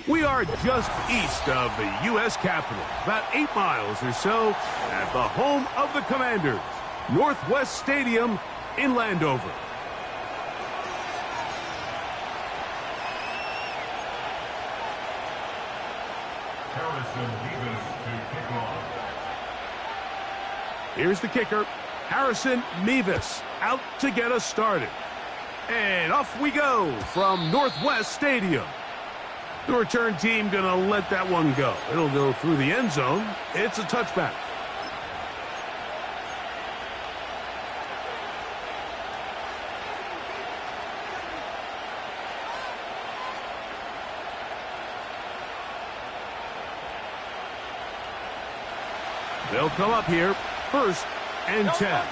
We are just east of the U.S. Capitol, about 8 miles or so, at the home of the Commanders, Northwest Stadium in Landover. Here's the kicker, Harrison Mevis, out to get us started. And off we go from Northwest Stadium. The return team gonna let that one go. It'll go through the end zone. It's a touchback. They'll come up here, 1st and 10.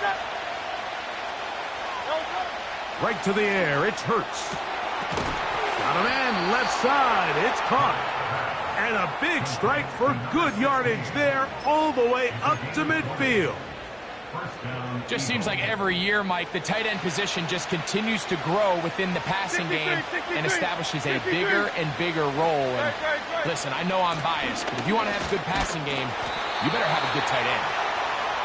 Right to the air, it's Hurts. Got a man left side, it's caught. And a big strike for good yardage there, all the way up to midfield. Just seems like every year, Mike, the tight end position just continues to grow within the passing game and establishes a bigger and bigger role. And listen, I know I'm biased, but if you want to have a good passing game, you better have a good tight end.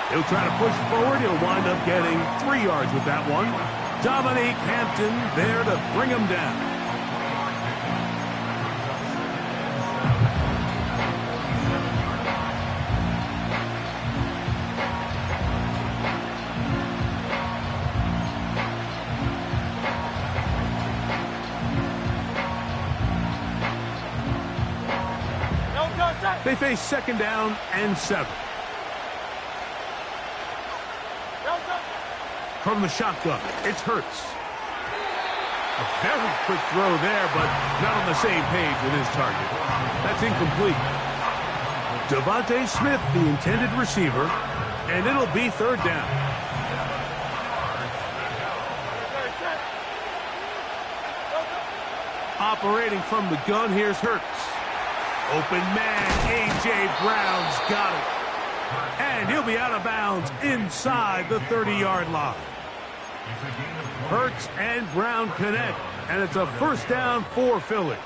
He'll try to push forward. He'll wind up getting 3 yards with that one. Dominique Hampton there to bring him down. They face 2nd down and 7. From the shotgun, it's Hurts. A very quick throw there, but not on the same page with his target. That's incomplete. Devontae Smith, the intended receiver, and it'll be 3rd down. Operating from the gun, here's Hurts. Open man, A.J. Brown's got it. And he'll be out of bounds inside the 30-yard line. Hurts and Brown connect, and it's a 1st down for Philly.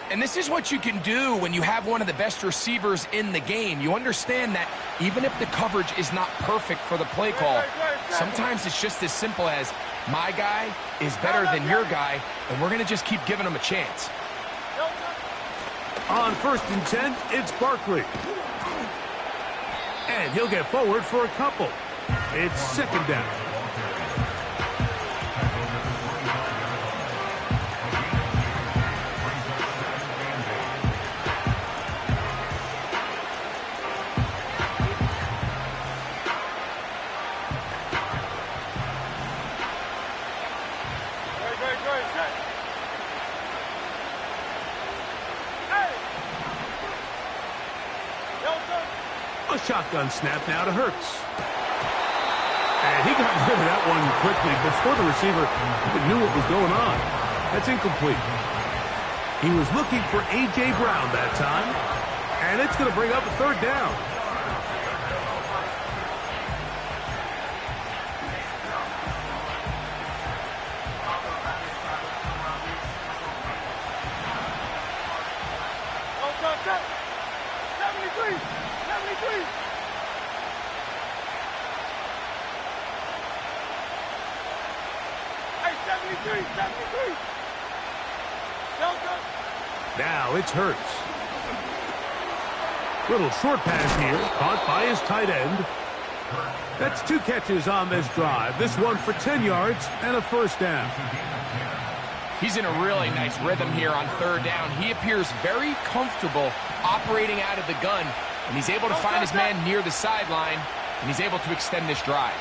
And this is what you can do when you have one of the best receivers in the game. You understand that even if the coverage is not perfect for the play call, sometimes it's just as simple as, my guy is better than your guy, and we're going to just keep giving him a chance. On 1st and 10, it's Barkley. And he'll get forward for a couple. It's 2nd down. A shotgun snap now to Hurts. And he got rid of that one quickly before the receiver even knew what was going on. That's incomplete. He was looking for A.J. Brown that time, and it's going to bring up a 3rd down. Now it's Hurts. Little short pass here, caught by his tight end. That's 2 catches on this drive. This one for 10 yards and a 1st down. He's in a really nice rhythm here on 3rd down. He appears very comfortable operating out of the gun, and he's able to find his man near the sideline, and he's able to extend this drive.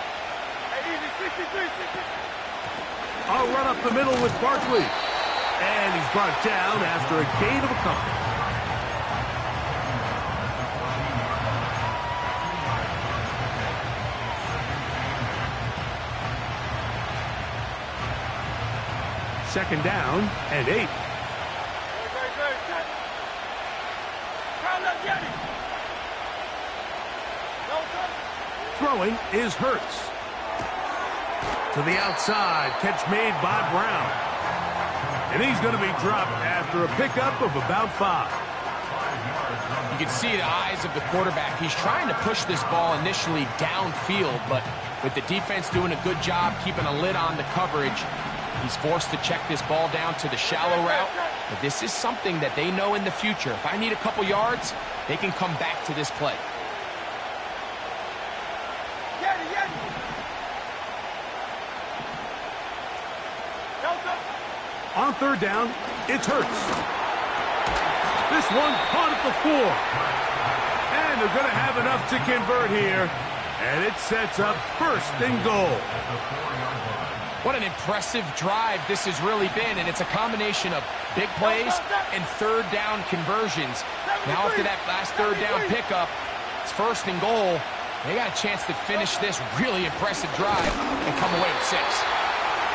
I'll run up the middle with Barkley. And he's brought down after a gain of a couple. Second down and 8. Throwing is Hurts. To the outside, catch made by Brown. And he's going to be dropped after a pickup of about 5. You can see the eyes of the quarterback. He's trying to push this ball initially downfield, but with the defense doing a good job keeping a lid on the coverage, he's forced to check this ball down to the shallow route. But this is something that they know in the future. If I need a couple yards, they can come back to this play. On 3rd down, it's Hurts. This one caught at the 4. And they're going to have enough to convert here. And it sets up 1st and goal. What an impressive drive this has really been, and it's a combination of big plays and 3rd down conversions. Now after that last 3rd down pickup, it's 1st and goal. They got a chance to finish this really impressive drive and come away with 6.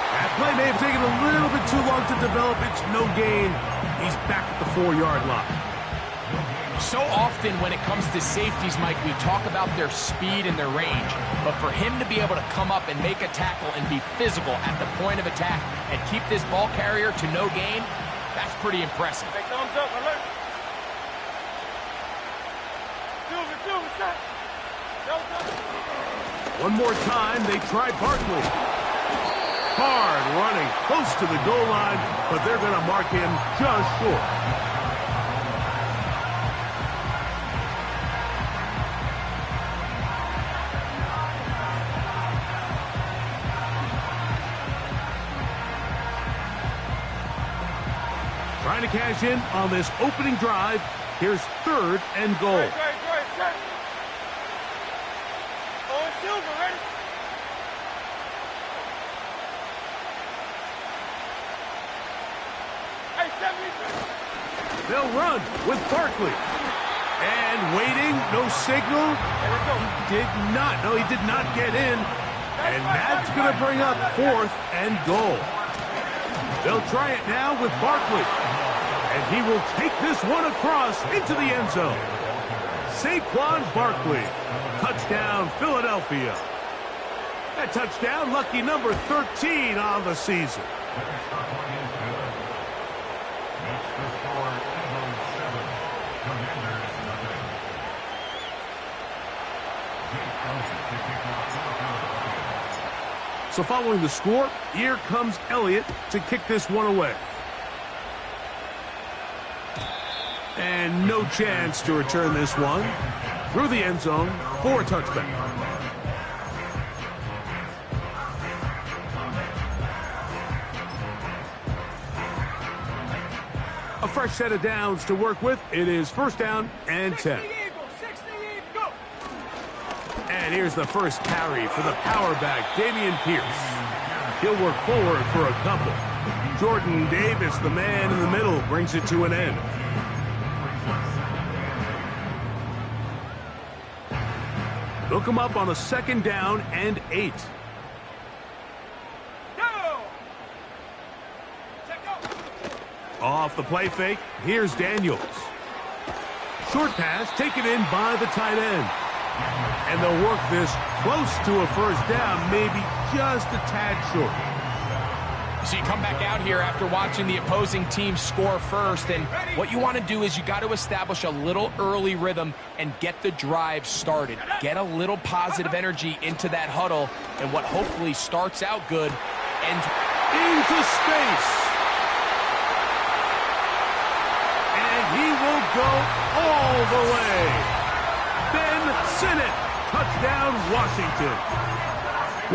That play may have taken a little bit too long to develop. It's no gain. He's back at the 4-yard line. So often when it comes to safeties, Mike, we talk about their speed and their range. But for him to be able to come up and make a tackle and be physical at the point of attack and keep this ball carrier to no gain, that's pretty impressive. Thumbs up, alert. One more time, they try Barkley. Hard running close to the goal line, but they're going to mark him just short. Trying to cash in on this opening drive. Here's 3rd and goal. They'll run with Barkley. And waiting, no signal. He did not get in. And that's going to bring up 4th and goal. They'll try it now with Barkley. And he will take this one across into the end zone. Saquon Barkley. Touchdown, Philadelphia. That touchdown, lucky number 13 on the season. So following the score, here comes Elliott to kick this one away. And no chance to return this one through the end zone for a touchback. A fresh set of downs to work with. It is 1st down and 10. And here's the first carry for the power back, Dameon Pierce. He'll work forward for a couple. Jordan Davis, the man in the middle, brings it to an end. They'll come up on a 2nd down and 8. Off the play fake, here's Daniels. Short pass taken in by the tight end. And they'll work this close to a 1st down, maybe just a tad short. So you come back out here after watching the opposing team score first, and what you want to do is you got to establish a little early rhythm and get the drive started. Get a little positive energy into that huddle, and what hopefully starts out good and into space. And he will go all the way. Ben Sinnott, touchdown Washington.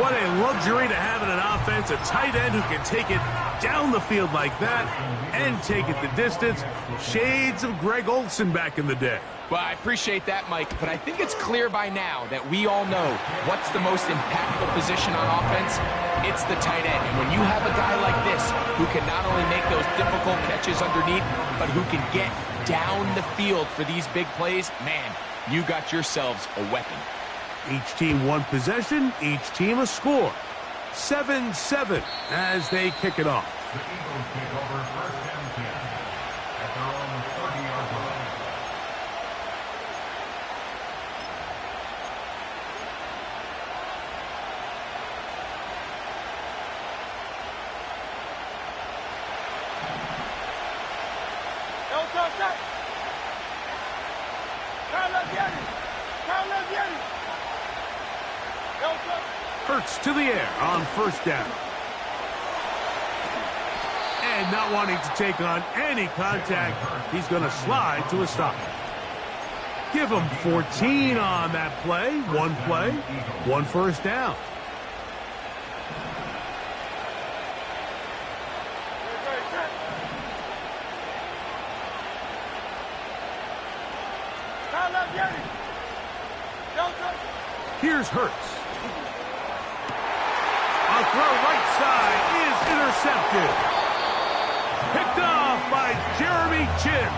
What a luxury to have in an offense, a tight end who can take it down the field like that and take it the distance. Shades of Greg Olsen back in the day. Well, I appreciate that, Mike, but I think it's clear by now that we all know what's the most impactful position on offense. It's the tight end. And when you have a guy like this who can not only make those difficult catches underneath, but who can get down the field for these big plays, man, you got yourselves a weapon. Each team one possession, each team a score. 7-7 as they kick it off. The Eagles take over 1st and 10 at their own 30-yard line. Hurts to the air on first down. And not wanting to take on any contact, he's going to slide to a stop. Give him 14 on that play, one first down. Here's Hurts. A throw right side is intercepted. Picked off by Jeremy Chin.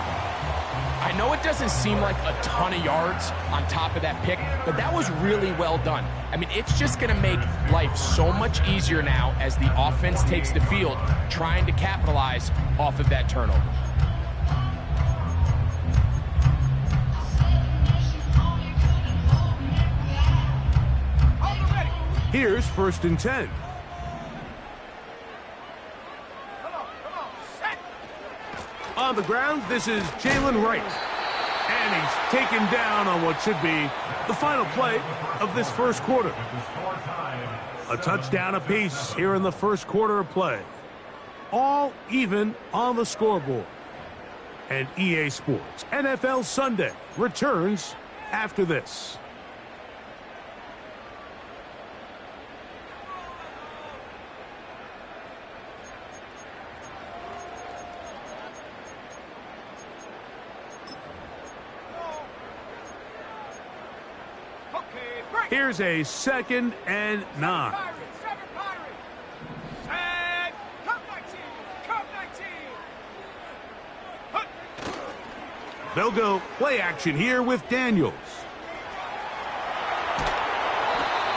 I know it doesn't seem like a ton of yards on top of that pick, but that was really well done. I mean, it's just going to make life so much easier now as the offense takes the field, trying to capitalize off of that turnover. Here's 1st and 10. On the ground, this is Jalen Wright. And he's taken down on what should be the final play of this first quarter. A touchdown apiece here in the first quarter of play. All even on the scoreboard. And EA Sports NFL Sunday returns after this. Here's a 2nd and 9. They'll go play action here with Daniels.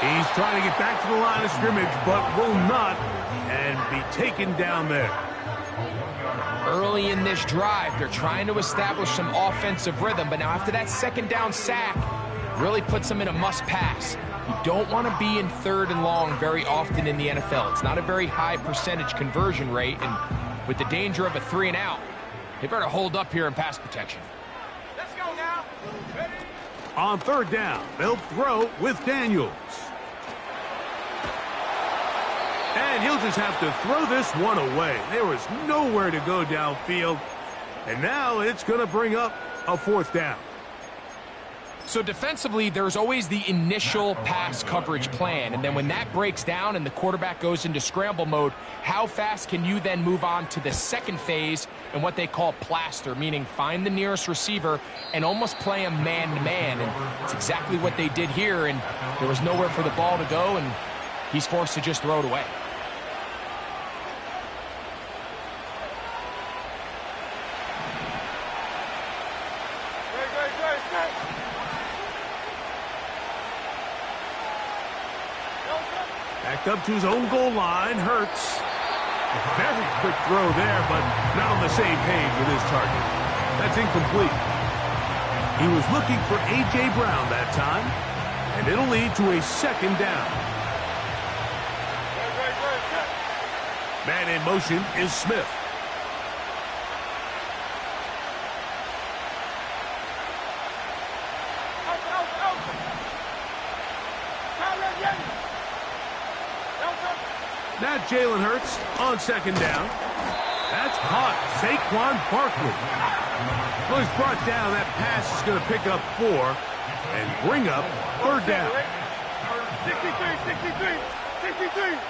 He's trying to get back to the line of scrimmage, but will not, and be taken down there. Early in this drive, they're trying to establish some offensive rhythm, but now after that 2nd down sack, really puts them in a must-pass. You don't want to be in 3rd and long very often in the NFL. It's not a very high percentage conversion rate, and with the danger of a 3 and out, they better hold up here in pass protection. Let's go now. Ready? On 3rd down, they'll throw with Daniels. And he'll just have to throw this one away. There was nowhere to go downfield, and now it's going to bring up a 4th down. So defensively, there's always the initial pass coverage plan, and then when that breaks down and the quarterback goes into scramble mode, how fast can you then move on to the second phase and what they call plaster, meaning find the nearest receiver and almost play him man-to-man, and it's exactly what they did here, and there was nowhere for the ball to go, and he's forced to just throw it away. Backed up to his own goal line, Hurts. A very quick throw there, but not on the same page with his target. That's incomplete. He was looking for A.J. Brown that time, and it'll lead to a 2nd down. Man in motion is Smith. Now Jalen Hurts on 2nd down. That's caught. Saquon Barkley. Well, he's brought down. That pass is going to pick up 4 and bring up 3rd down. 63.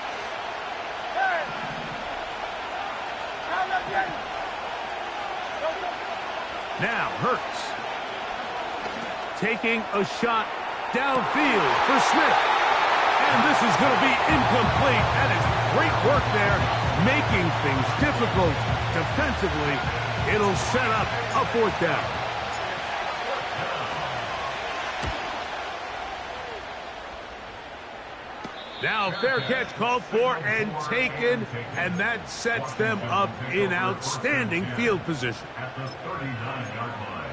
Now Hurts taking a shot downfield for Smith. And this is going to be incomplete. That is great work there, making things difficult defensively. It'll set up a 4th down. Now fair catch called for and taken, and that sets them up in outstanding field position. At the 39-yard line.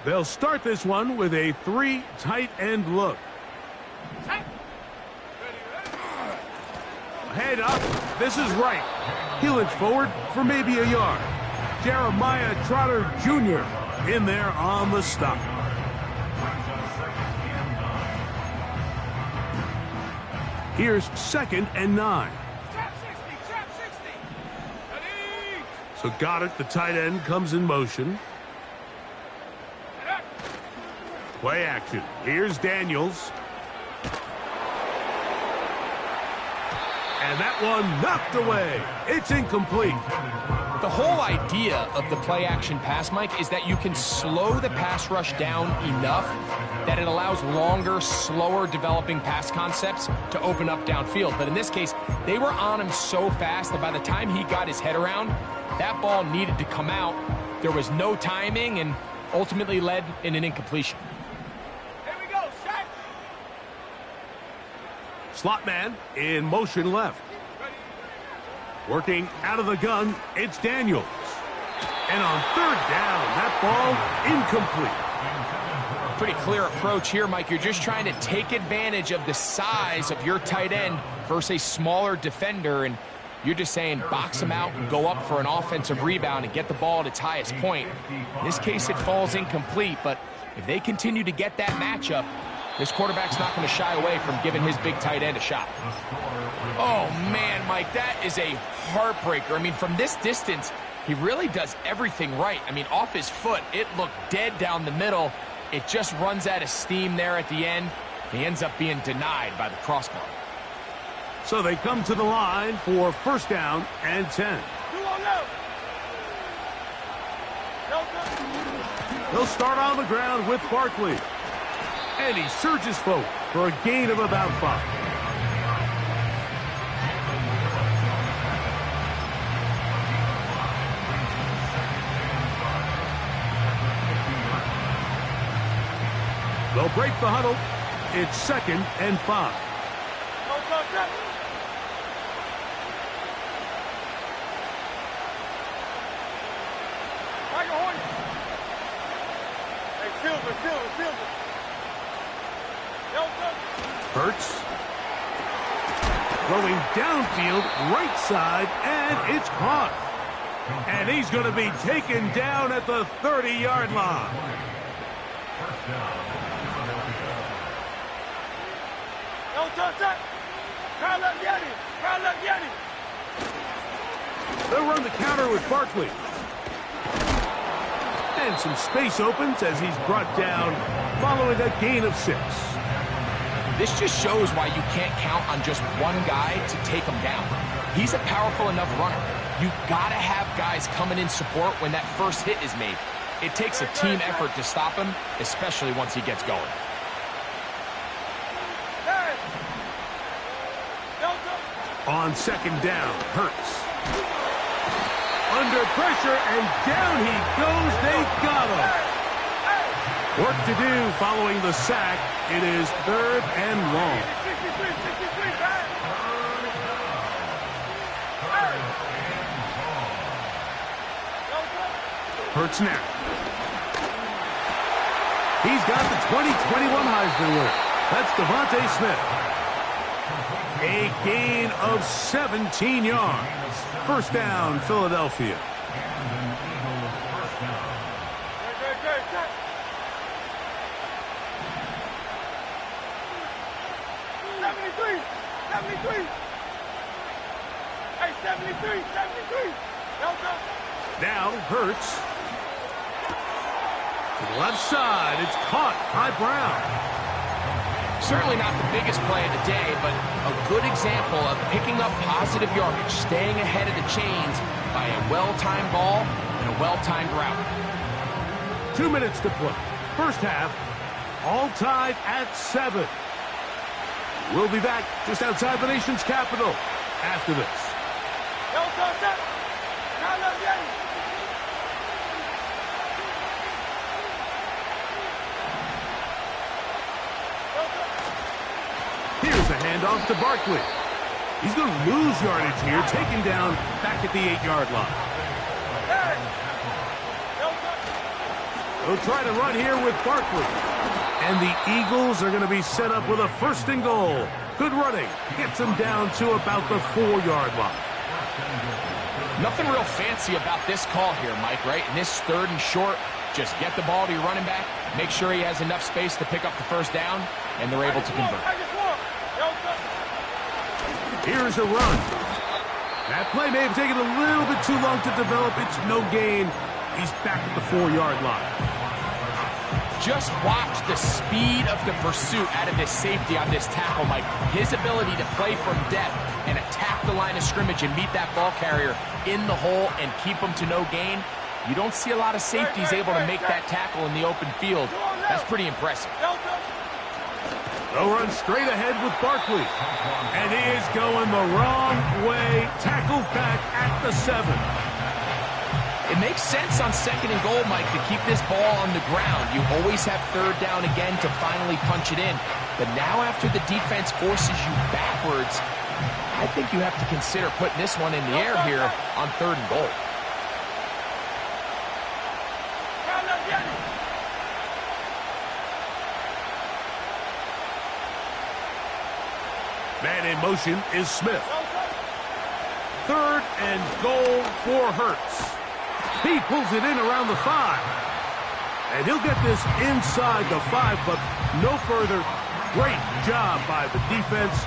They'll start this one with a 3 tight end look. Head up. This is right. He'll inch forward for maybe a yard. Jeremiah Trotter Jr. in there on the stop. Here's 2nd and 9. Trap 60. Ready? So got it. The tight end comes in motion. Play action. Here's Daniels. And that one knocked away. It's incomplete. The whole idea of the play-action pass, Mike, is that you can slow the pass rush down enough that it allows longer, slower developing pass concepts to open up downfield. But in this case, they were on him so fast that by the time he got his head around, that ball needed to come out. There was no timing and ultimately led in an incompletion. Here we go, shot. Slot man in motion left. Working out of the gun, it's Daniels. And on 3rd down, that ball incomplete. Pretty clear approach here, Mike. You're just trying to take advantage of the size of your tight end versus a smaller defender, and you're just saying box him out and go up for an offensive rebound and get the ball at its highest point. In this case, it falls incomplete, but if they continue to get that matchup, this quarterback's not going to shy away from giving his big tight end a shot. Oh, man, Mike, that is a heartbreaker. I mean, from this distance, he really does everything right. I mean, off his foot, it looked dead down the middle. It just runs out of steam there at the end. He ends up being denied by the crossbar. So they come to the line for 1st down and 10. They'll start on the ground with Barkley. And he surges forward for a gain of about 5. They'll break the huddle. It's 2nd and 5. Silver. Hurts. Throwing downfield, right side, and it's caught. And he's going to be taken down at the 30-yard line. They'll run the counter with Barkley. And some space opens as he's brought down following a gain of 6. This just shows why you can't count on just one guy to take him down. He's a powerful enough runner. You gotta have guys coming in support when that first hit is made. It takes a team effort to stop him, especially once he gets going. On 2nd down, Hurts. Under pressure, and down he goes. They got him. Work to do following the sack. It is 3rd and long. Hurts now. He's got the 2021 Heisman winner. That's Devontae Smith. A gain of 17 yards. 1st down, Philadelphia. Now Hurts. To the left side. It's caught by Brown. Certainly not the biggest play of the day, but a good example of picking up positive yardage, staying ahead of the chains by a well-timed ball and a well-timed route. 2 minutes to play. 1st half, all tied at 7. We'll be back just outside the nation's capital after this. Here's a handoff to Barkley. He's going to lose yardage here, taken down back at the 8-yard line. They'll try to run here with Barkley. And the Eagles are going to be set up with a 1st and goal. Good running. Gets them down to about the 4-yard line. Nothing real fancy about this call here, Mike, right? In this 3rd and short, just get the ball to your running back, make sure he has enough space to pick up the 1st down, and they're able to convert. Here's a run. That play may have taken a little bit too long to develop. It's no gain. He's back at the 4-yard line. Just watch the speed of the pursuit out of this safety on this tackle, Mike. His ability to play from depth and attack the line of scrimmage and meet that ball carrier in the hole and keep him to no gain. You don't see a lot of safeties able to make that tackle in the open field. That's pretty impressive. They'll run straight ahead with Barkley. And he is going the wrong way. Tackled back at the 7. It makes sense on 2nd and goal, Mike, to keep this ball on the ground. You always have 3rd down again to finally punch it in. But now after the defense forces you backwards, I think you have to consider putting this one in the air here on 3rd and goal. Man in motion is Smith. 3rd and goal for Hurts. He pulls it in around the 5. And he'll get this inside the 5, but no further. Great job by the defense.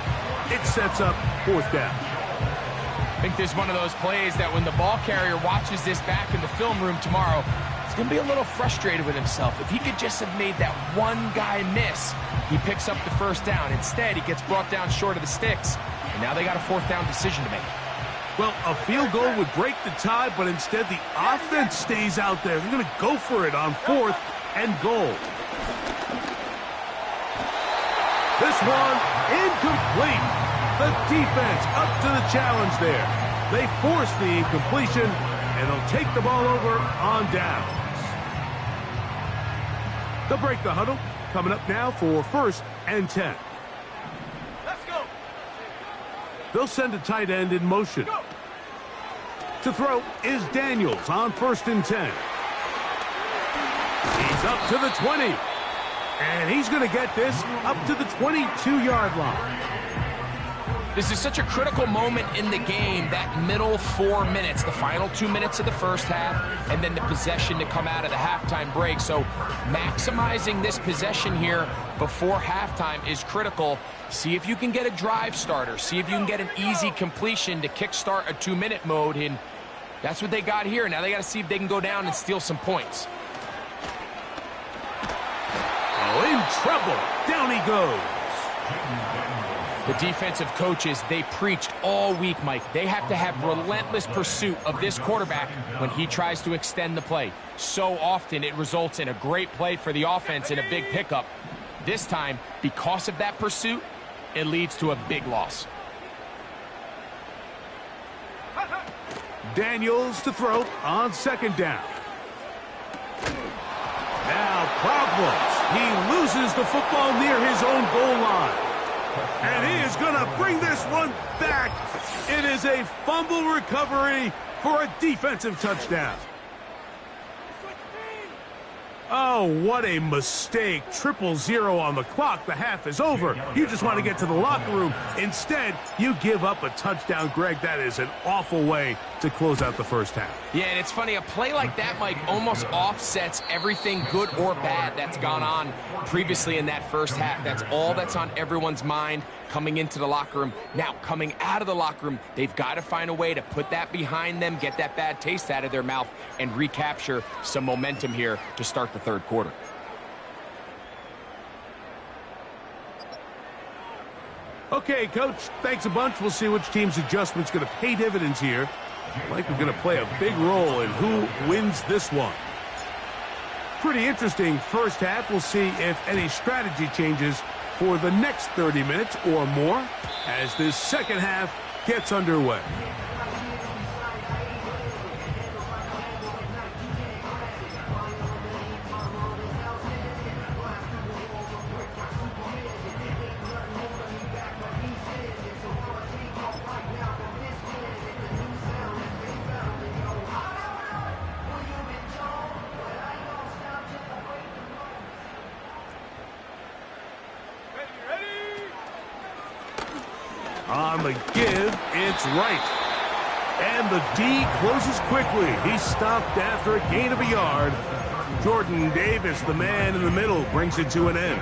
It sets up 4th down. I think this is one of those plays that when the ball carrier watches this back in the film room tomorrow, he's going to be a little frustrated with himself. If he could just have made that one guy miss, he picks up the 1st down. Instead, he gets brought down short of the sticks, and now they got a 4th down decision to make. Well, a field goal would break the tie, but instead the offense stays out there. They're going to go for it on 4th and goal. This one incomplete. The defense up to the challenge there. They force the incompletion, and they'll take the ball over on downs. They'll break the huddle. Coming up now for 1st and 10. Let's go. They'll send a tight end in motion. To throw is Daniels on 1st and 10. He's up to the 20. And he's going to get this up to the 22-yard line. This is such a critical moment in the game, that middle 4 minutes, the final 2 minutes of the 1st half, and then the possession to come out of the halftime break. So maximizing this possession here before halftime is critical. See if you can get a drive starter. See if you can get an easy completion to kickstart a 2-minute mode. And that's what they got here. Now they got to see if they can go down and steal some points. Oh, in trouble. Down he goes. The defensive coaches, they preached all week, Mike. They have to have relentless pursuit of this quarterback when he tries to extend the play. So often it results in a great play for the offense and a big pickup. This time, because of that pursuit, it leads to a big loss. Daniels to throw on 2nd down. Now problems. He loses the football near his own goal line. And he is going to bring this one back. It is a fumble recovery for a defensive touchdown. Oh, what a mistake. 0-0 on the clock. The half is over. You just want to get to the locker room. Instead, you give up a touchdown, Greg. That is an awful way to close out the 1st half. Yeah, and it's funny, a play like that, Mike, almost offsets everything good or bad that's gone on previously in that 1st half. That's all that's on everyone's mind coming into the locker room. Now, coming out of the locker room, they've got to find a way to put that behind them, get that bad taste out of their mouth, and recapture some momentum here to start the 3rd quarter. Okay, Coach, thanks a bunch. We'll see which team's adjustment's going to pay dividends here. Like we're going to play a big role in who wins this one. Pretty interesting 1st half. We'll see if any strategy changes for the next 30 minutes or more as this 2nd half gets underway. the give, it's right. And the D closes quickly. He stopped after a gain of a yard. Jordan Davis, the man in the middle, brings it to an end.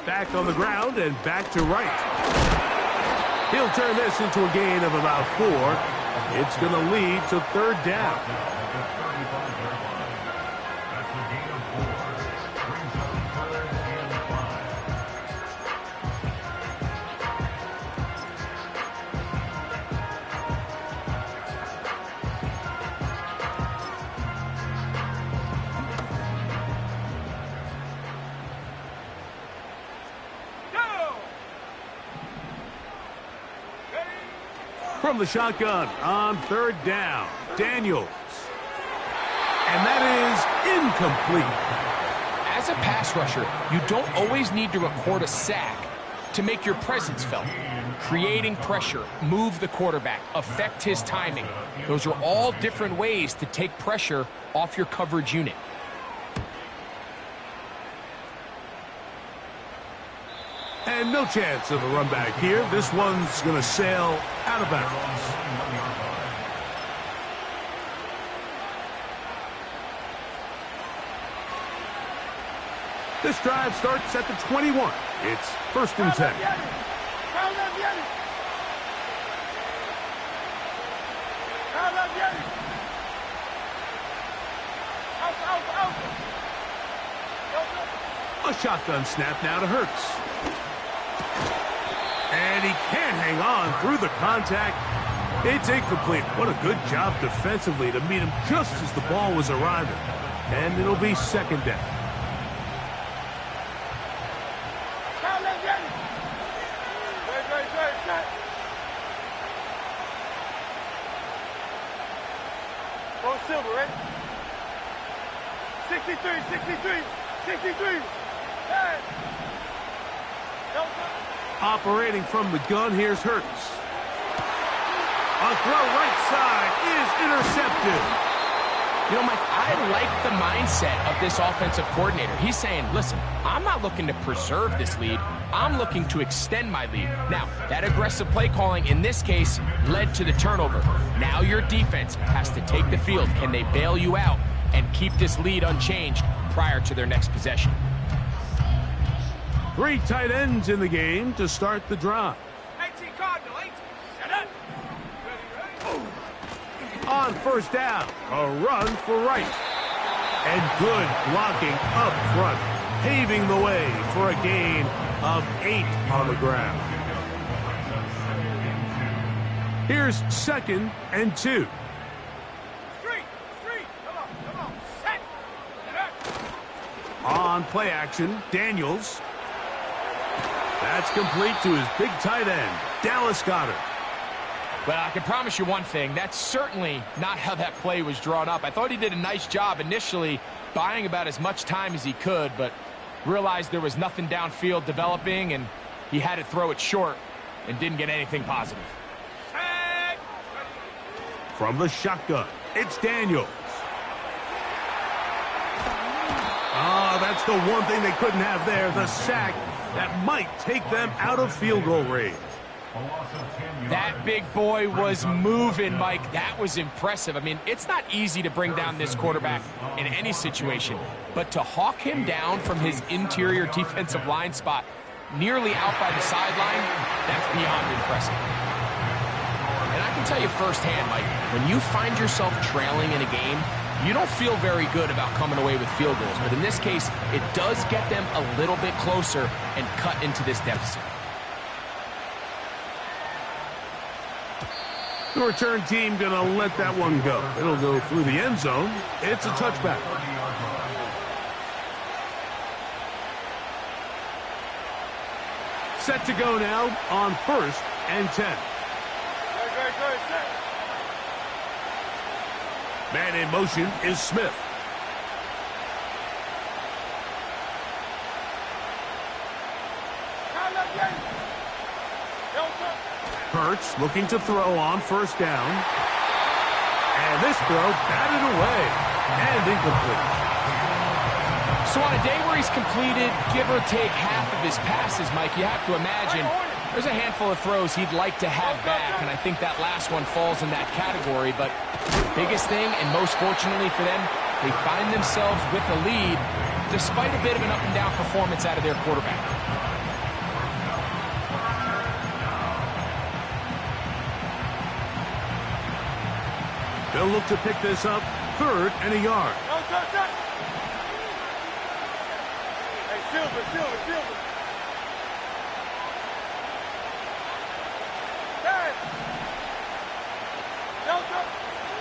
Back on the ground and back to right. He'll turn this into a gain of about 4. It's going to lead to third down. That's a gain of 4. Brings up 3rd and 5. From the shotgun on third down, Daniels. And that is incomplete. As a pass rusher, you don't always need to record a sack to make your presence felt. Creating pressure, move the quarterback, affect his timing. Those are all different ways to take pressure off your coverage unit. And no chance of a run back here. This one's going to sail out of bounds. This drive starts at the 21. It's 1st and 10. A shotgun snap now to Hurts. And he can't hang on through the contact. It's incomplete. What a good job defensively to meet him just as the ball was arriving. And it'll be 2nd down. Silver, right? 63. Hey. Operating from the gun, here's Hurts. A throw right side is intercepted. You know, Mike, I like the mindset of this offensive coordinator. He's saying, listen, I'm not looking to preserve this lead. I'm looking to extend my lead. Now, that aggressive play calling in this case led to the turnover. Now your defense has to take the field. Can they bail you out and keep this lead unchanged prior to their next possession? 3 tight ends in the game to start the drive. 18 Cardinal, 18. Shut up. On 1st down, a run for right. And good blocking up front, paving the way for a gain of 8 on the ground. Here's 2nd and 2. Street. Come on. Set. On play action, Daniels. That's complete to his big tight end, Dallas Goedert. Well, I can promise you one thing. That's certainly not how that play was drawn up. I thought he did a nice job initially buying about as much time as he could, but realized there was nothing downfield developing, and he had to throw it short and didn't get anything positive. From the shotgun, it's Daniels. Oh, that's the one thing they couldn't have there, the sack that might take them out of field goal range. That big boy was moving, Mike. That was impressive. I mean, it's not easy to bring down this quarterback in any situation, but to hawk him down from his interior defensive line spot nearly out by the sideline, that's beyond impressive. And I can tell you firsthand, Mike, when you find yourself trailing in a game, you don't feel very good about coming away with field goals. But in this case, it does get them a little bit closer and cut into this deficit. The return team going to let that one go. It'll go through the end zone. It's a touchback. Set to go now on 1st and 10. Man in motion is Smith. Hurts looking to throw on first down. And this throw batted away and incomplete. So on a day where he's completed, give or take half of his passes, Mike, you have to imagine there's a handful of throws he'd like to have back, and I think that last one falls in that category. But biggest thing, and most fortunately for them, they find themselves with a lead despite a bit of an up-and-down performance out of their quarterback. They'll look to pick this up, 3rd and a yard. Hey, Silver.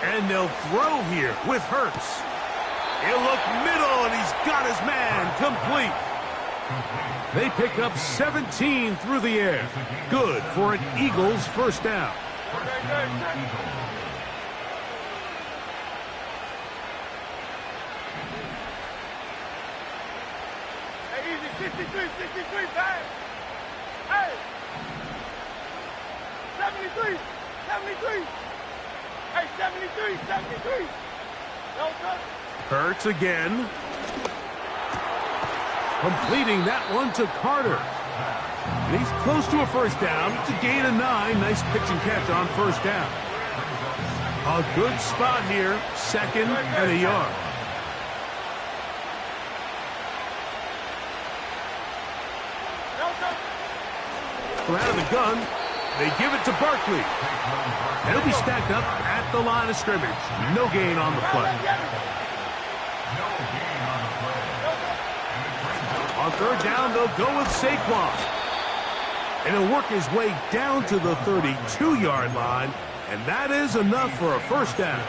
And they'll throw here with Hurts. He'll look middle, and he's got his man complete. They pick up 17 through the air. Good for an Eagles first down. Hey, easy, 63, back. Hey! 73. Hey, 73. Hurts again. Completing that one to Carter. And he's close to a first down. It's a gain of 9. Nice pitch and catch on first down. A good spot here. 2nd and a yard. From out of the gun, they give it to Barkley. And he'll be stacked up at the line of scrimmage. No gain on the play. On 3rd down, they'll go with Saquon. And he'll work his way down to the 32-yard line. And that is enough for a first down.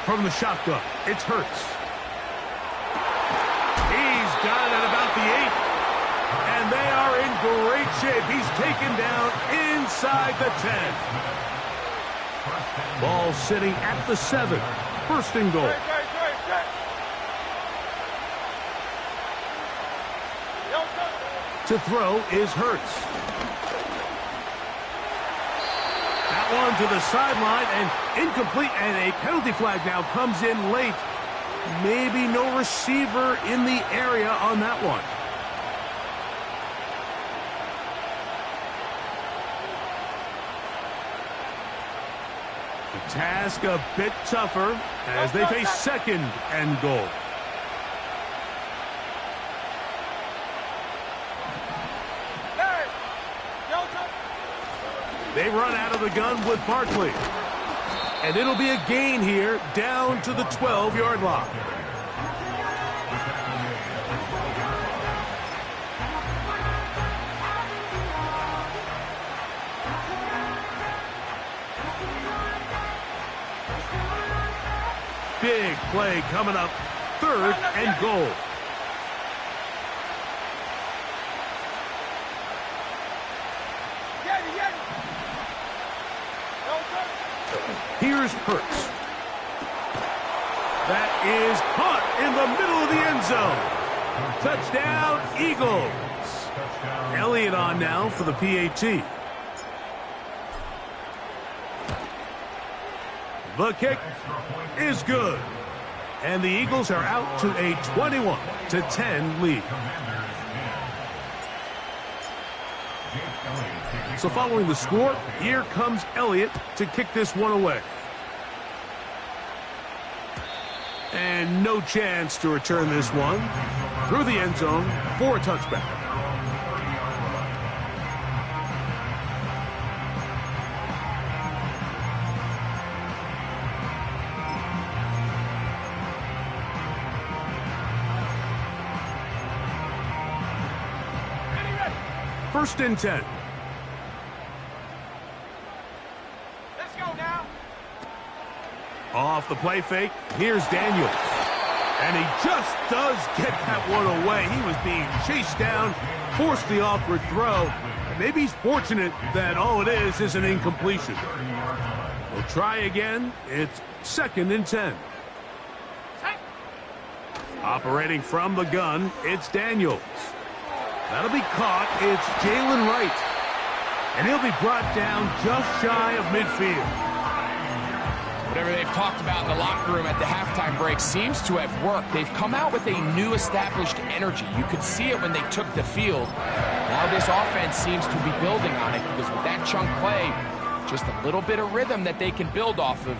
From the shotgun, it's Hurts. He's got it at about the 8. And they are in great shape. He's taken down inside the 10. Ball sitting at the 7. 1st and goal. To throw is Hurts. That one to the sideline and incomplete, and a penalty flag now comes in late. Maybe no receiver in the area on that one. The task a bit tougher as they face 2nd and goal. They run out of the gun with Barkley. And it'll be a gain here down to the 12-yard line. Big play coming up. 3rd and goal. Here's Hurts. That is caught in the middle of the end zone. Touchdown, Eagles. Elliott on now for the PAT. The kick is good. And the Eagles are out to a 21-10 lead. So following the score, here comes Elliott to kick this one away. And no chance to return this one through the end zone for a touchback. First and 10. Let's go now. Off the play fake, here's Daniels. And he just does get that one away. He was being chased down, forced the awkward throw. And maybe he's fortunate that all it is an incompletion. We'll try again. It's 2nd and 10. Operating from the gun, it's Daniels. That'll be caught. It's Jalen Wright. And he'll be brought down just shy of midfield. Whatever they've talked about in the locker room at the halftime break seems to have worked. They've come out with a new established energy. You could see it when they took the field. Now this offense seems to be building on it because with that chunk play, just a little bit of rhythm that they can build off of.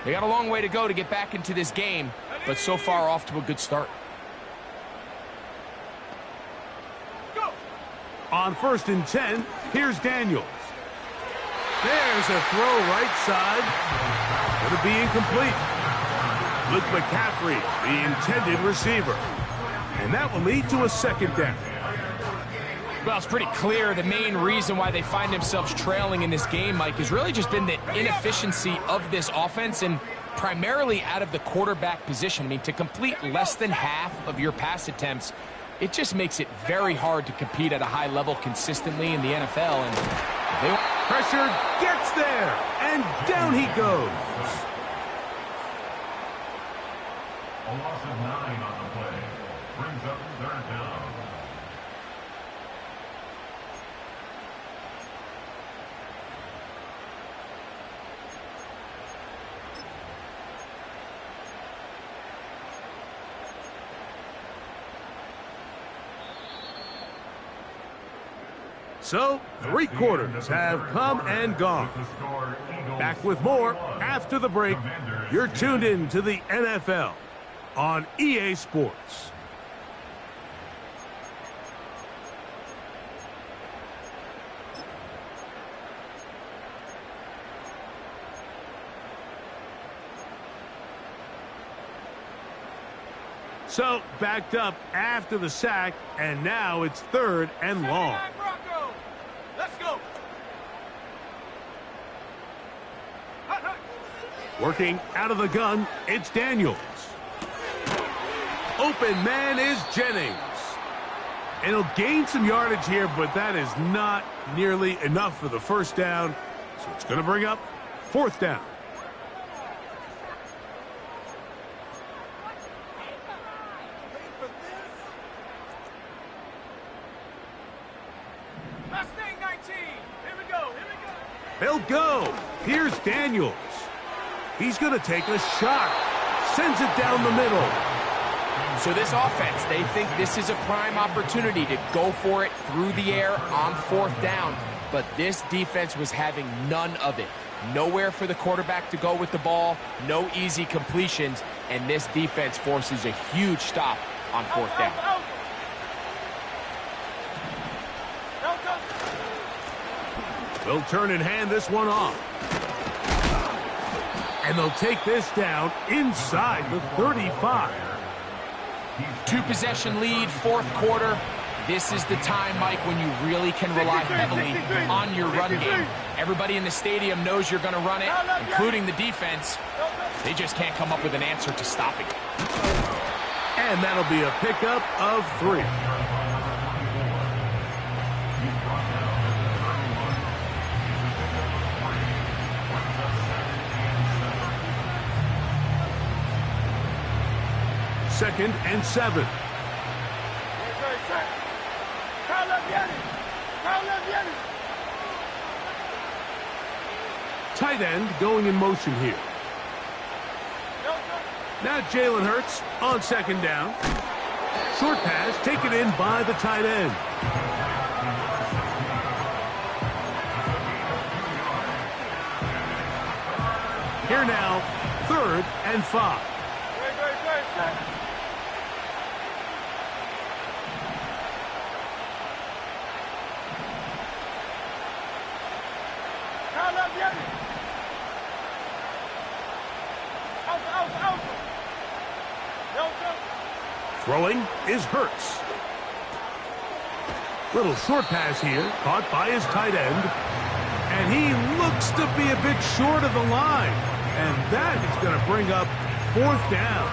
They got a long way to go to get back into this game, but so far off to a good start. On 1st and 10, here's Daniels. There's a throw right side. It's going to be incomplete. Luke McCaffrey, the intended receiver. And that will lead to a 2nd down. Well, it's pretty clear the main reason why they find themselves trailing in this game, Mike, has really just been the inefficiency of this offense and primarily out of the quarterback position. I mean, to complete less than half of your pass attempts, it just makes it very hard to compete at a high level consistently in the NFL. And pressure gets there, and down he goes. A loss of 9 on the play. Brings up 3rd down. So, 3 quarters have come and gone. Back with more after the break. You're tuned in to the NFL on EA Sports. So, backed up after the sack, and now it's 3rd and long. Let's go. Working out of the gun, it's Daniels. Open man is Jennings. And he'll gain some yardage here, but that is not nearly enough for the 1st down. So it's going to bring up 4th down. They'll go. Here's Daniels. He's going to take a shot. Sends it down the middle. So this offense, they think this is a prime opportunity to go for it through the air on 4th down. But this defense was having none of it. Nowhere for the quarterback to go with the ball. No easy completions. And this defense forces a huge stop on 4th down. They'll turn and hand this one off. And they'll take this down inside the 35. 2-possession lead, 4th quarter. This is the time, Mike, when you really can rely heavily on your run game. Everybody in the stadium knows you're going to run it, including the defense. They just can't come up with an answer to stopping it. And that'll be a pickup of 3. Second and 7. Tight end going in motion here. Now Jalen Hurts on 2nd down. Short pass taken in by the tight end. Here now, 3rd and 5. Throwing is Hurts. Little short pass here, caught by his tight end. And he looks to be a bit short of the line. And that is going to bring up 4th down.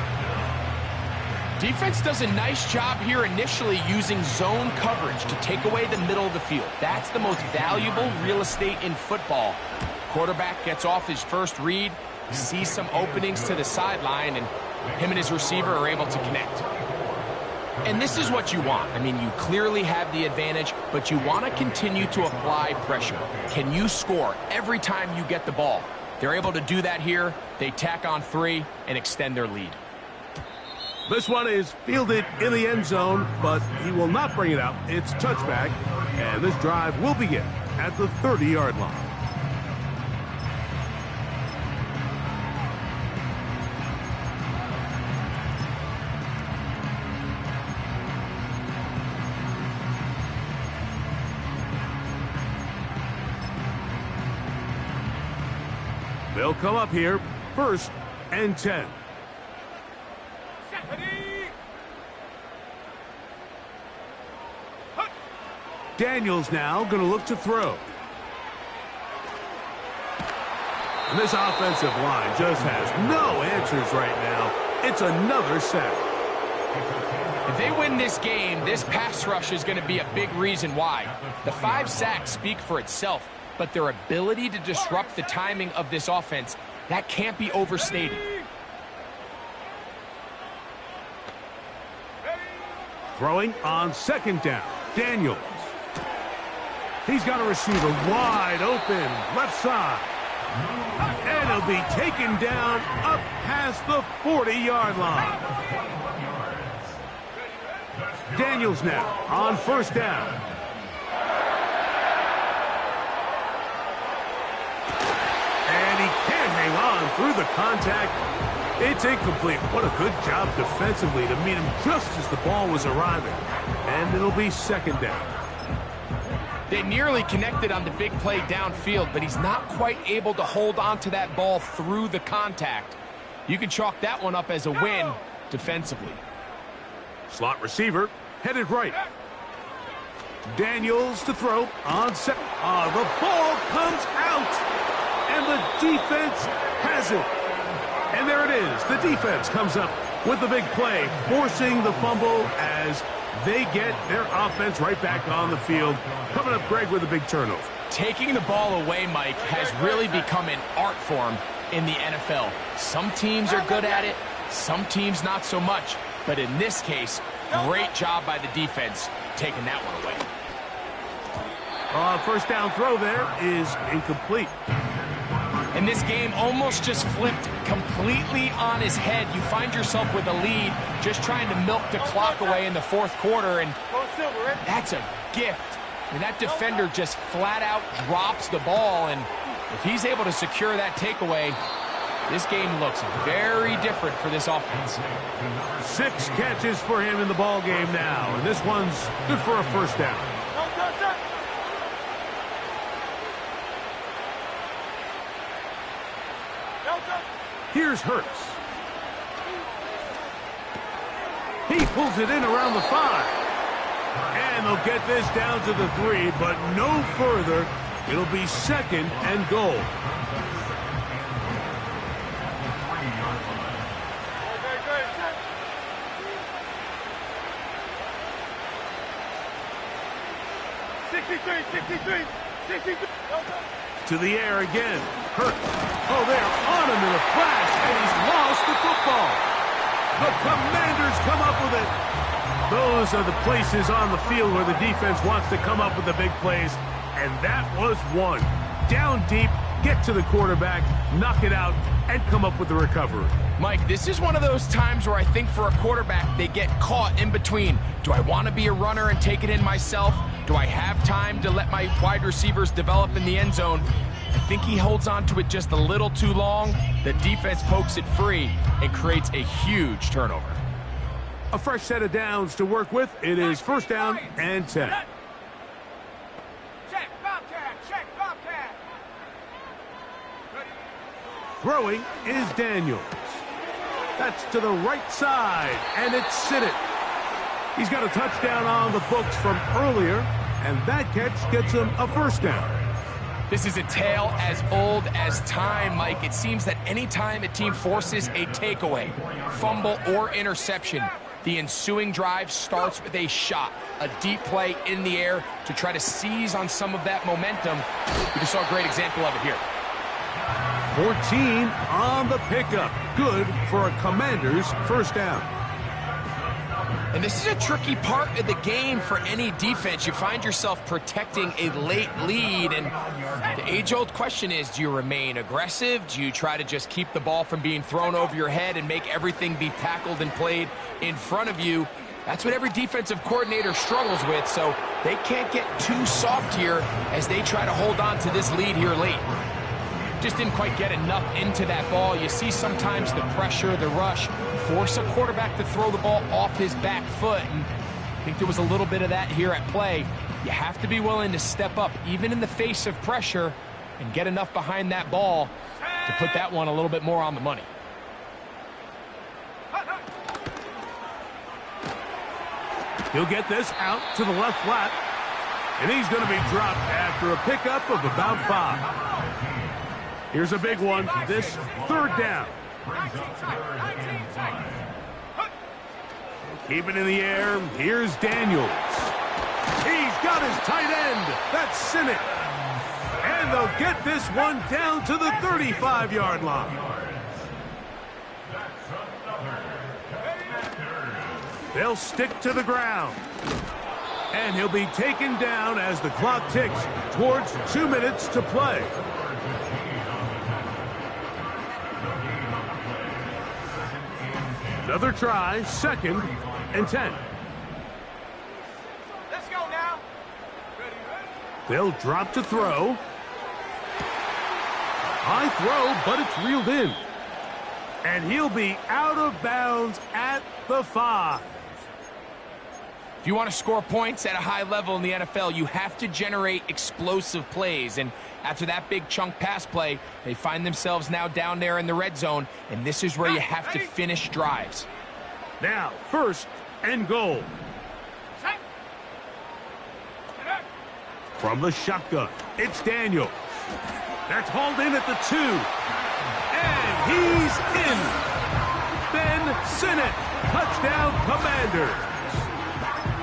Defense does a nice job here initially using zone coverage to take away the middle of the field. That's the most valuable real estate in football. Quarterback gets off his first read, sees some openings to the sideline, and him and his receiver are able to connect. And this is what you want. I mean, you clearly have the advantage, but you want to continue to apply pressure. Can you score every time you get the ball? They're able to do that here. They tack on 3 and extend their lead. This one is fielded in the end zone, but he will not bring it out. It's touchback, and this drive will begin at the 30-yard line. They'll come up here, 1st and 10. Daniels now going to look to throw. And this offensive line just has no answers right now. It's another sack. If they win this game, this pass rush is going to be a big reason why. The 5 sacks speak for itself, but their ability to disrupt the timing of this offense, that can't be overstated. Throwing on 2nd down, Daniels. He's got a receiver wide open, left side. And he'll be taken down up past the 40-yard line. Daniels now on 1st down. And he can't hang on through the contact. It's incomplete. What a good job defensively to meet him just as the ball was arriving. And it'll be 2nd down. They nearly connected on the big play downfield, but he's not quite able to hold on to that ball through the contact. You can chalk that one up as a win defensively. Slot receiver headed right. Daniels to throw on set. The ball comes out, and the defense has it. And there it is. The defense comes up with the big play, forcing the fumble as they get their offense right back on the field. Coming up, Greg, with a big turnover. Taking the ball away, Mike, has really become an art form in the NFL. Some teams are good at it, some teams not so much. But in this case, great job by the defense taking that one away. 1st down throw there is incomplete. And this game almost just flipped completely on his head. You find yourself with a lead, just trying to milk the clock away in the 4th quarter, and that's a gift. I mean, that defender just flat out drops the ball, and if he's able to secure that takeaway, this game looks very different for this offense. 6 catches for him in the ball game now, and this one's good for a 1st down. Here's Hurts. He pulls it in around the 5. And they'll get this down to the 3, but no further. It'll be 2nd and goal. To the air again. Hurts. Oh, they're on him in a flash, and he's lost the football. The Commanders come up with it. Those are the places on the field where the defense wants to come up with the big plays, and that was one. Down deep, get to the quarterback, knock it out, and come up with the recovery. Mike, this is one of those times where I think for a quarterback, they get caught in between. Do I want to be a runner and take it in myself? Do I have time to let my wide receivers develop in the end zone? I think he holds on to it just a little too long. The defense pokes it free and creates a huge turnover. A fresh set of downs to work with. It is 1st down and 10. Check, Bobcat, check, Bobcat. Throwing is Daniels. That's to the right side, and it's Sinnott. He's got a touchdown on the books from earlier, and that catch gets him a 1st down. This is a tale as old as time, Mike. It seems that any time a team forces a takeaway, fumble, or interception, The ensuing drive starts with a shot, a deep play in the air to try to seize on some of that momentum. We just saw a great example of it here. 14 on the pickup. Good for a Commanders first down. And this is a tricky part of the game for any defense. You find yourself protecting a late lead, and the age-old question is, do you remain aggressive? Do you try to just keep the ball from being thrown over your head and make everything be tackled and played in front of you? That's what every defensive coordinator struggles with, so they can't get too soft here as they try to hold on to this lead here late. Just didn't quite get enough into that ball. You see sometimes the pressure, the rush, force a quarterback to throw the ball off his back foot. And I think there was a little bit of that here at play. You have to be willing to step up, even in the face of pressure, and get enough behind that ball to put that one a little bit more on the money. He'll get this out to the left flat, and he's going to be dropped after a pickup of about 5. Here's a big one, this third down. Keep it in the air, here's Daniels. He's got his tight end, that's Sinnott. And they'll get this one down to the 35-yard line. They'll stick to the ground. And he'll be taken down as the clock ticks towards 2 minutes to play. Another try, 2nd and 10. Let's go now. They'll drop to throw. High throw, but it's reeled in. And he'll be out of bounds at the 5. If you want to score points at a high level in the NFL, you have to generate explosive plays. And after that big chunk pass play, they find themselves now down there in the red zone, and this is where you have to finish drives. Now, 1st and goal. From the shotgun, it's Daniels. That's hauled in at the 2. And he's in. Ben Sinnott, touchdown Commanders.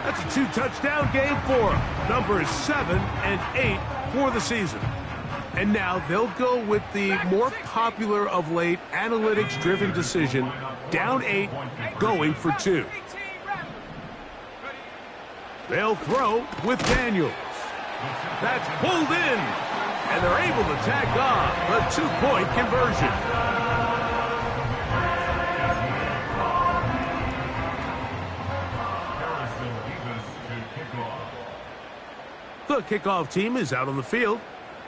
That's a 2-touchdown game for him. Numbers 7 and 8 for the season. And now they'll go with the more popular of late analytics-driven decision, down 8, going for 2. They'll throw with Daniels. That's pulled in, and they're able to tack on the 2-point conversion. The kickoff team is out on the field,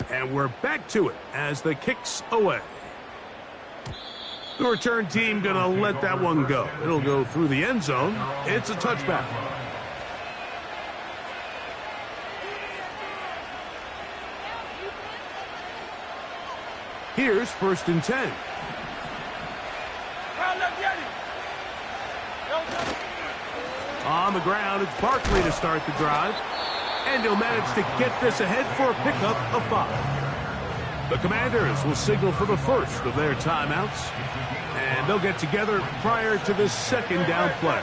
and we're back to it as the kick's away. The return team going to let that one go. It'll go through the end zone. It's a touchback. Here's 1st and 10. On the ground, it's Barkley to start the drive. And he'll manage to get this ahead for a pickup of 5. The Commanders will signal for the first of their timeouts. And they'll get together prior to this 2nd down play.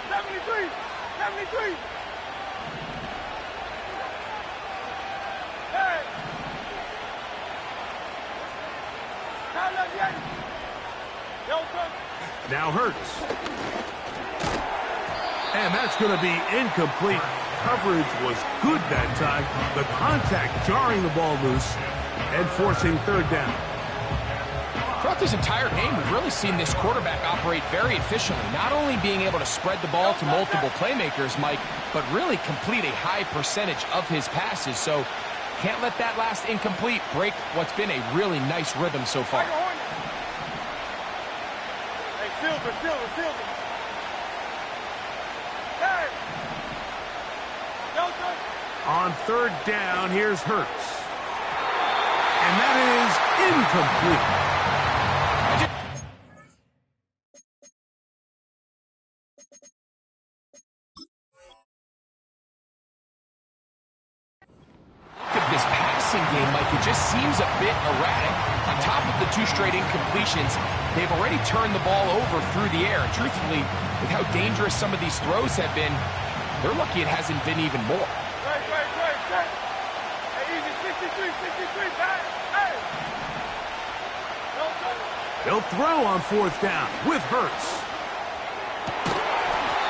73! 73! Hey! Now Hurts. And that's going to be incomplete. Coverage was good that time. The contact jarring the ball loose and forcing 3rd down. Throughout this entire game, we've really seen this quarterback operate very efficiently, not only being able to spread the ball to multiple playmakers, Mike, but really complete a high percentage of his passes. So can't let that last incomplete break what's been a really nice rhythm so far. Hey, Silver. On 3rd down, here's Hurts. And that is incomplete. Look at this pass passing game, Mike, it just seems a bit erratic. On top of the 2 straight incompletions, they've already turned the ball over through the air. And truthfully, with how dangerous some of these throws have been, they're lucky it hasn't been even more. Right. Hey, easy, 63, back. Hey. He'll throw on 4th down with Hurts.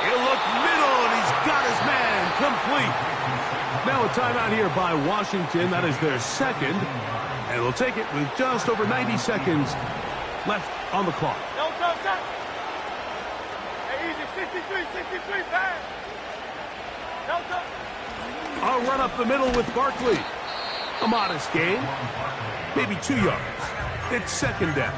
He'll look middle, and he's got his man complete. Now a timeout here by Washington. That is their second. And they'll take it with just over 90 seconds left on the clock. No touch. Hey, easy, 63, back. No touch. A run up the middle with Barkley. A modest gain. Maybe 2 yards. It's 2nd down.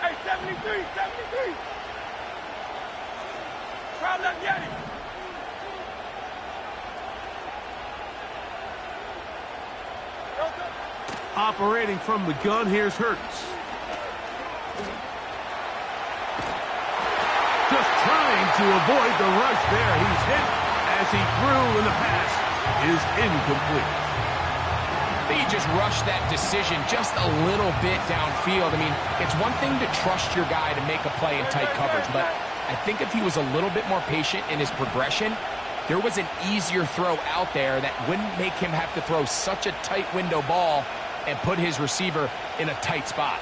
Hey, 73. Crowd left, get it. Operating from the gun, here's Hurts. Just trying to avoid the rush there. He's hit as he threw, and the pass is incomplete. I think he just rushed that decision just a little bit downfield. I mean, it's one thing to trust your guy to make a play in tight coverage, but I think if he was a little bit more patient in his progression, there was an easier throw out there that wouldn't make him have to throw such a tight window ball and put his receiver in a tight spot.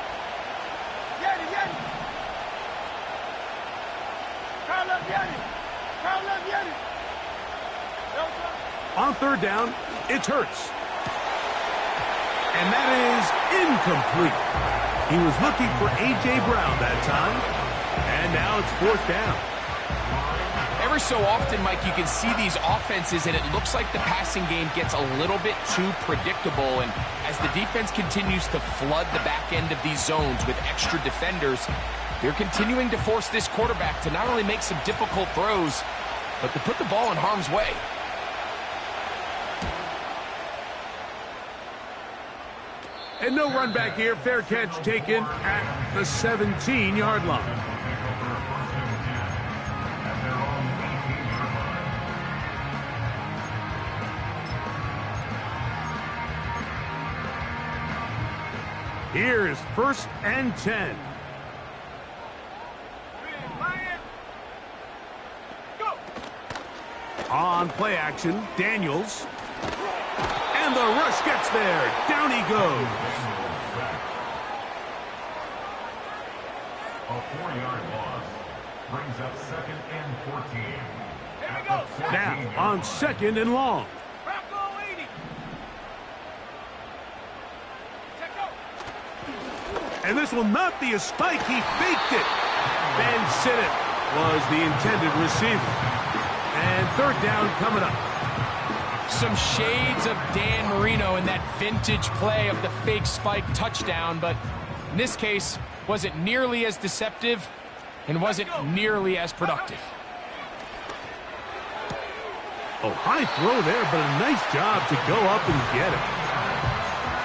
On 3rd down, it's Hurts. And that is incomplete. He was looking for A.J. Brown that time. And now it's 4th down. Every so often, Mike, you can see these offenses, and it looks like the passing game gets a little bit too predictable. And as the defense continues to flood the back end of these zones with extra defenders, they're continuing to force this quarterback to not only make some difficult throws, but to put the ball in harm's way. And no run back here. Fair catch taken at the 17-yard line. Here's 1st and 10. On play action, Daniels. And the rush gets there. Down he goes. A 4-yard loss brings up 2nd and 14. Here we go. Now on 2nd and long. And this will not be a spike. He faked it. Ben Sinnott was the intended receiver. And 3rd down coming up. Some shades of Dan Marino in that vintage play of the fake spike touchdown, but in this case, wasn't nearly as deceptive and wasn't nearly as productive. Oh, high throw there, but a nice job to go up and get it.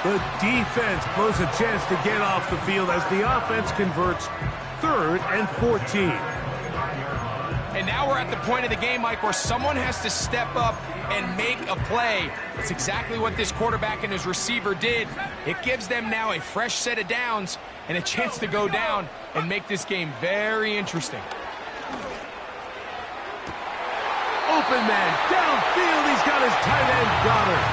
The defense blows a chance to get off the field as the offense converts 3rd and 14. And now we're at the point of the game, Mike, where someone has to step up and make a play. That's exactly what this quarterback and his receiver did. It gives them now a fresh set of downs and a chance to go down and make this game very interesting. Open man downfield. He's got his tight end Goddard.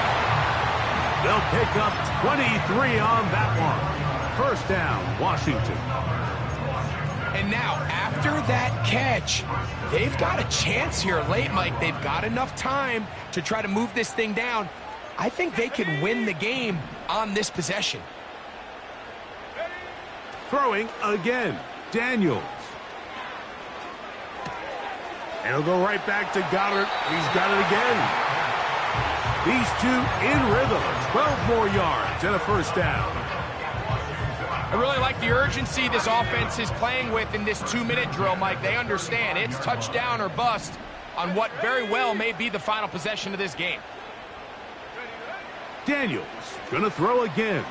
They'll pick up 23 on that one. 1st down, Washington. And now, after that catch, they've got a chance here late, Mike. They've got enough time to try to move this thing down. I think they can win the game on this possession. Throwing again, Daniels. And he'll go right back to Goddard. He's got it again. These two in rhythm. 12 more yards and a 1st down. I really like the urgency urgency this offense is playing with in this 2-minute drill, Mike, they understand it's touchdown or bust on what very well may be the final possession of this game. Daniels gonna throw again.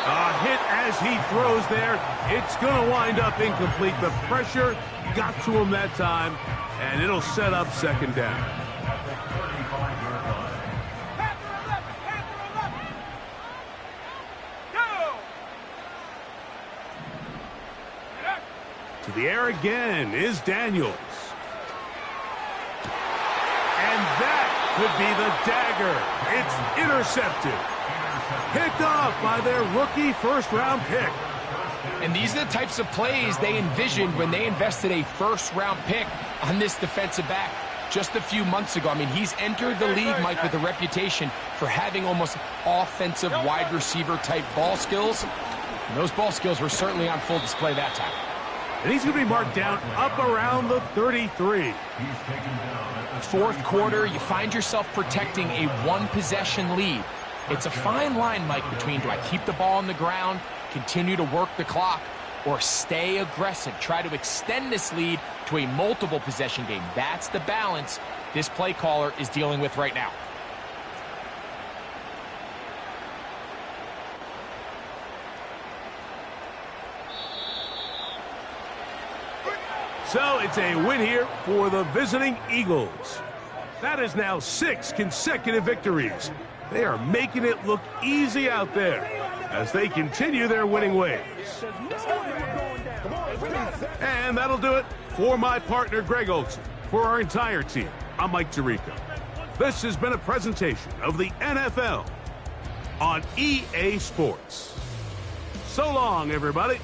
A hit as he throws there. It's gonna wind up incomplete. The pressure got to him that time, and it'll set up second down. To the air again is Daniels. And that could be the dagger. It's intercepted. Picked off by their rookie first-round pick. And these are the types of plays they envisioned when they invested a first-round pick on this defensive back just a few months ago. I mean, he's entered the league, Mike, with a reputation for having almost offensive wide receiver-type ball skills. And those ball skills were certainly on full display that time. And he's going to be marked down up around the 33. Fourth quarter, you find yourself protecting a one-possession lead. It's a fine line, Mike, between do I keep the ball on the ground, continue to work the clock, or stay aggressive, try to extend this lead to a multiple possession game. That's the balance this play caller is dealing with right now. So it's a win here for the visiting Eagles. That is now 6 consecutive victories. They are making it look easy out there as they continue their winning ways. And that'll do it for my partner, Greg Olson. For our entire team, I'm Mike Tirico. This has been a presentation of the NFL on EA Sports. So long, everybody.